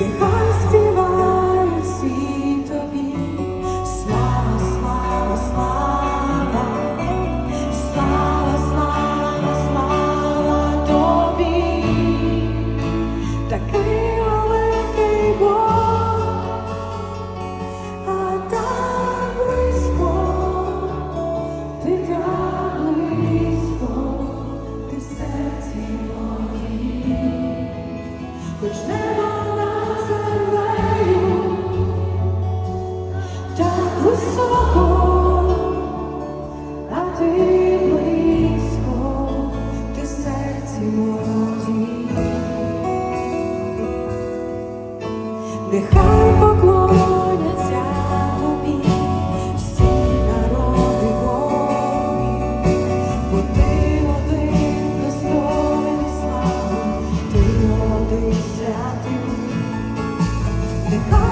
нехай співають всі тобі. Слава, слава, слава, слава, слава, слава тобі. Такий великий Бог, а так близько, ти так близько, ти в серці моїм. Хоч небо над землею так високо, а ти близько, ти в серці моїм. Нехай поклоняться тобі всі народи Богу, бо ти один достойний слави, ти один святий. Нехай